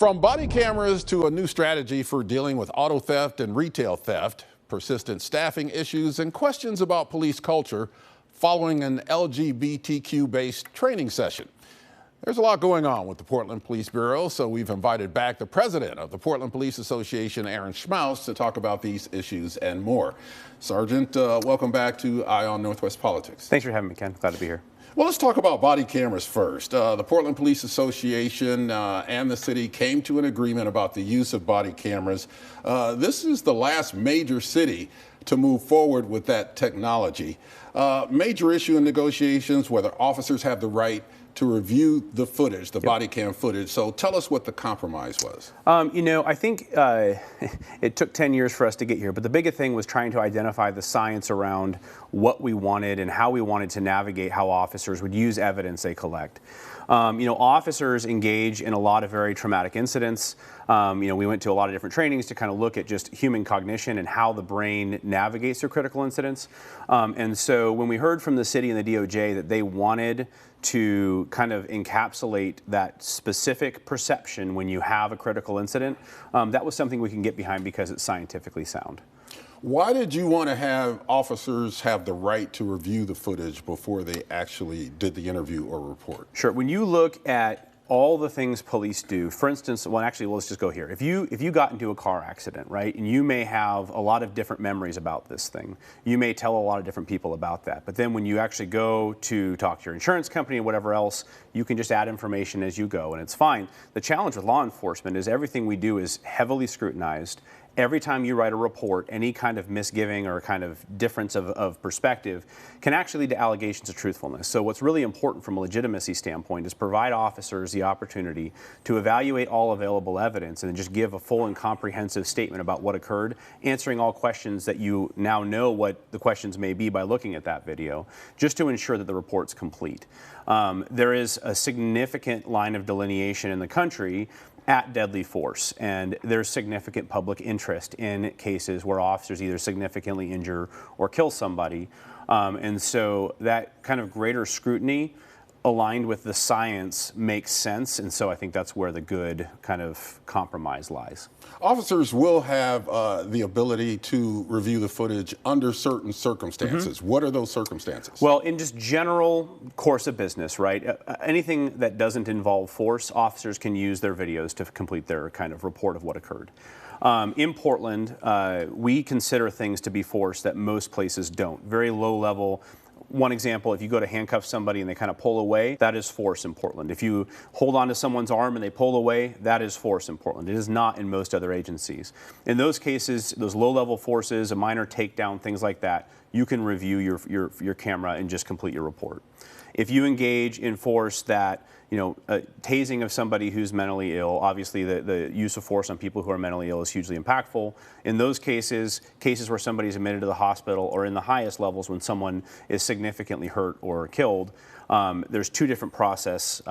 From body cameras to a new strategy for dealing with auto theft and retail theft, persistent staffing issues, and questions about police culture following an LGBTQ-based training session. There's a lot going on with the Portland Police Bureau, so we've invited back the president of the Portland Police Association, Aaron Schmaus, to talk about these issues and more. Sergeant, welcome back to Eye on Northwest Politics. Thanks for having me, Ken. Glad to be here. Well, let's talk about body cameras first. The Portland Police Association and the city came to an agreement about the use of body cameras. This is the last major city to move forward with that technology. Major issue in negotiations, whether officers have the right to review the footage, the body cam footage. So tell us what the compromise was. I think it took 10 years for us to get here, but the biggest thing was trying to identify the science around what we wanted and how we wanted to navigate how officers would use evidence they collect. Officers engage in a lot of very traumatic incidents. We went to a lot of different trainings to kind of look at just human cognition and how the brain navigates through critical incidents. And so when we heard from the city and the DOJ that they wanted to kind of encapsulate that specific perception when you have a critical incident, that was something we can get behind because it's scientifically sound. Why did you want to have officers have the right to review the footage before they actually did the interview or report? Sure. When you look at all the things police do, for instance, let's just go here. If you got into a car accident, right, and you may have a lot of different memories about this thing, you may tell a lot of different people about that. But then when you actually go to talk to your insurance company or whatever else, you can just add information as you go, and it's fine. The challenge with law enforcement is everything we do is heavily scrutinized. Every time you write a report, any kind of misgiving or kind of difference of perspective can actually lead to allegations of truthfulness. So what's really important from a legitimacy standpoint is provide officers the opportunity to evaluate all available evidence and then just give a full and comprehensive statement about what occurred, answering all questions that you now know what the questions may be by looking at that video, just to ensure that the report's complete. There is a significant line of delineation in the country at deadly force, and there's significant public interest in cases where officers either significantly injure or kill somebody. And so that kind of greater scrutiny aligned with the science makes sense, and so I think that's where the good kind of compromise lies. Officers will have the ability to review the footage under certain circumstances. What are those circumstances? Well, in just general course of business, right? Anything that doesn't involve force, officers can use their videos to complete their kind of report of what occurred. In Portland, we consider things to be force that most places don't. Very low level. One example, if you go to handcuff somebody and they kind of pull away, that is force in Portland. If you hold onto someone's arm and they pull away, that is force in Portland. It is not in most other agencies. In those cases, those low-level forces, a minor takedown, things like that, you can review your camera and just complete your report. If you engage in force that, tasing of somebody who's mentally ill, obviously the use of force on people who are mentally ill is hugely impactful. In those cases where somebody's admitted to the hospital, or in the highest levels when someone is significantly hurt or killed, there's two different process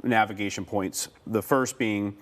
navigation points. The first being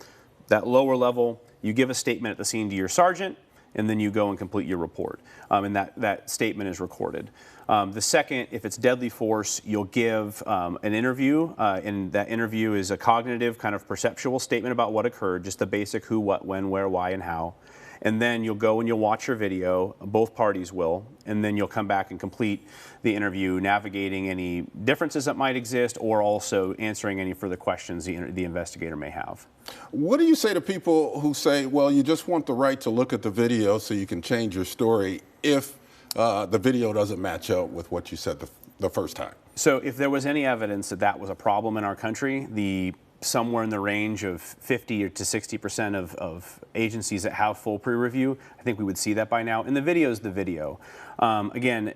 that lower level, you give a statement at the scene to your sergeant, and then you go and complete your report, and that statement is recorded. The second, if it's deadly force, you'll give an interview, and that interview is a cognitive kind of perceptual statement about what occurred, just the basic who, what, when, where, why, and how. And then you'll go and you'll watch your video, both parties will, and then you'll come back and complete the interview, navigating any differences that might exist or also answering any further questions the investigator may have. What do you say to people who say, well, you just want the right to look at the video so you can change your story if the video doesn't match up with what you said the first time? So if there was any evidence that that was a problem in our country, somewhere in the range of 50 to 60% of agencies that have full pre-review, I think we would see that by now. And the video is the video. Again,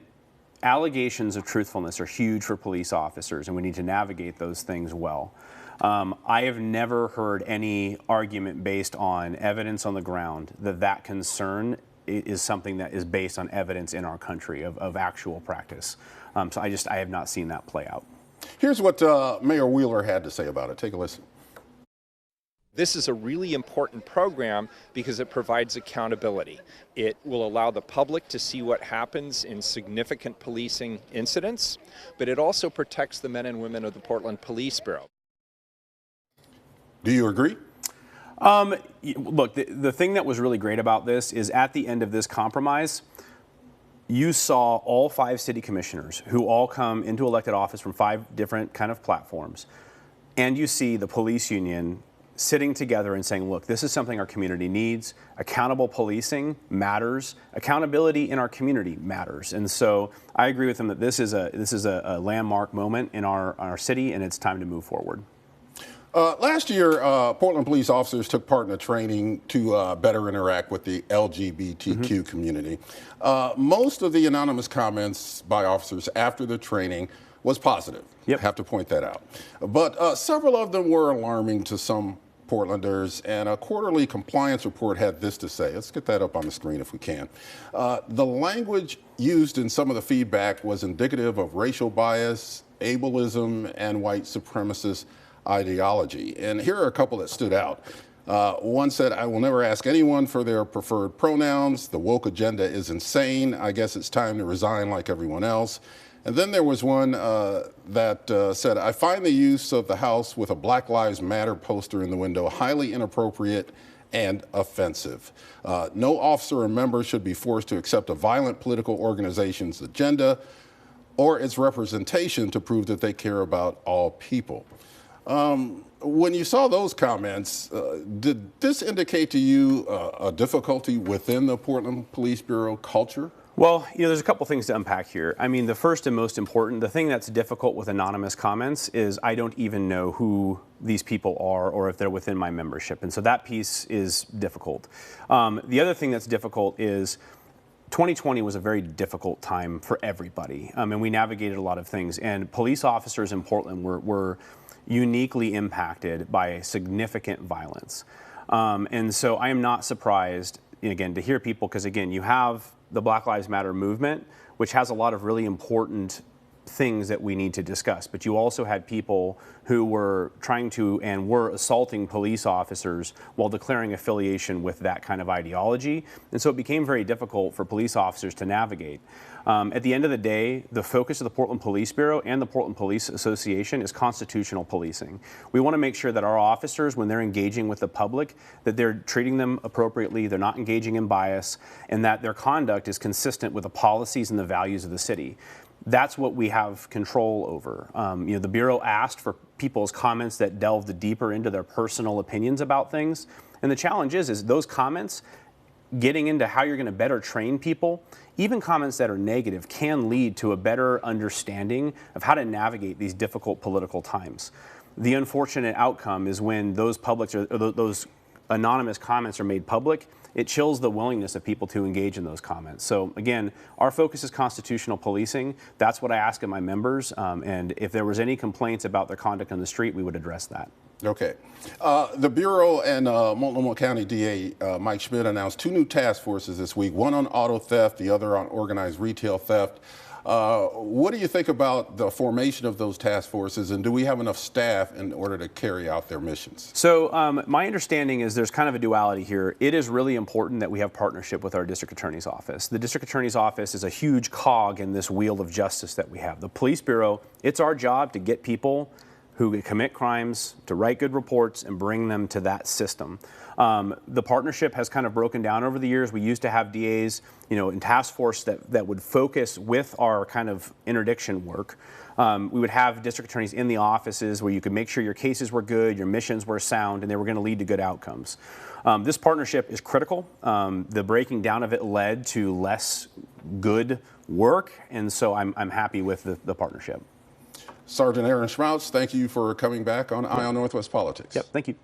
allegations of truthfulness are huge for police officers, and we need to navigate those things well. I have never heard any argument based on evidence on the ground that concern is something that is based on evidence in our country of actual practice. So I have not seen that play out. Here's what Mayor Wheeler had to say about it. Take a listen. This is a really important program because it provides accountability. It will allow the public to see what happens in significant policing incidents, but it also protects the men and women of the Portland Police Bureau. Do you agree? Look, the thing that was really great about this is at the end of this compromise, you saw all 5 city commissioners who all come into elected office from 5 different kind of platforms, and you see the police union sitting together and saying, look, this is something our community needs. Accountable policing matters. Accountability in our community matters. And so I agree with them that this is a landmark moment in our city, and it's time to move forward. Last year, Portland police officers took part in a training to better interact with the LGBTQ community. Most of the anonymous comments by officers after the training was positive. Yep. I have to point that out. But several of them were alarming to some Portlanders, and a quarterly compliance report had this to say. Let's get that up on the screen if we can. The language used in some of the feedback was indicative of racial bias, ableism, and white supremacist ideology. And here are a couple that stood out. One said, I will never ask anyone for their preferred pronouns. The woke agenda is insane. I guess it's time to resign like everyone else. And then there was one that said, I find the use of the House with a Black Lives Matter poster in the window highly inappropriate and offensive. No officer or member should be forced to accept a violent political organization's agenda or its representation to prove that they care about all people. When you saw those comments, did this indicate to you a difficulty within the Portland Police Bureau culture? Well, there's a couple things to unpack here. I mean, the first and most important, the thing that's difficult with anonymous comments is I don't even know who these people are or if they're within my membership. And so that piece is difficult. The other thing that's difficult is 2020 was a very difficult time for everybody. And we navigated a lot of things. And police officers in Portland were uniquely impacted by significant violence. And so I am not surprised, again, to hear people, because again, you have the Black Lives Matter movement, which has a lot of really important things that we need to discuss. But you also had people who were trying to and were assaulting police officers while declaring affiliation with that kind of ideology. And so it became very difficult for police officers to navigate. At the end of the day, the focus of the Portland Police Bureau and the Portland Police Association is constitutional policing. We want to make sure that our officers, when they're engaging with the public, that they're treating them appropriately, they're not engaging in bias, and that their conduct is consistent with the policies and the values of the city. That's what we have control over. The Bureau asked for people's comments that delved deeper into their personal opinions about things. And the challenge is those comments, getting into how you're going to better train people, even comments that are negative can lead to a better understanding of how to navigate these difficult political times. The unfortunate outcome is when those those anonymous comments are made public, it chills the willingness of people to engage in those comments. So again, our focus is constitutional policing. That's what I ask of my members. And if there was any complaints about their conduct on the street, we would address that. Okay. The Bureau and Multnomah County DA Mike Schmidt announced 2 new task forces this week, one on auto theft, the other on organized retail theft. What do you think about the formation of those task forces, and do we have enough staff in order to carry out their missions? So my understanding is there's kind of a duality here. It is really important that we have partnership with our district attorney's office. The district attorney's office is a huge cog in this wheel of justice that we have. The police bureau, it's our job to get people who commit crimes to write good reports and bring them to that system. The partnership has kind of broken down over the years. We used to have DAs, in task force that would focus with our kind of interdiction work. We would have district attorneys in the offices where you could make sure your cases were good, your missions were sound, and they were going to lead to good outcomes. This partnership is critical. The breaking down of it led to less good work, and so I'm happy with the partnership. Sergeant Aaron Schmouts, thank you for coming back on Eye on Northwest Politics. Yep, thank you.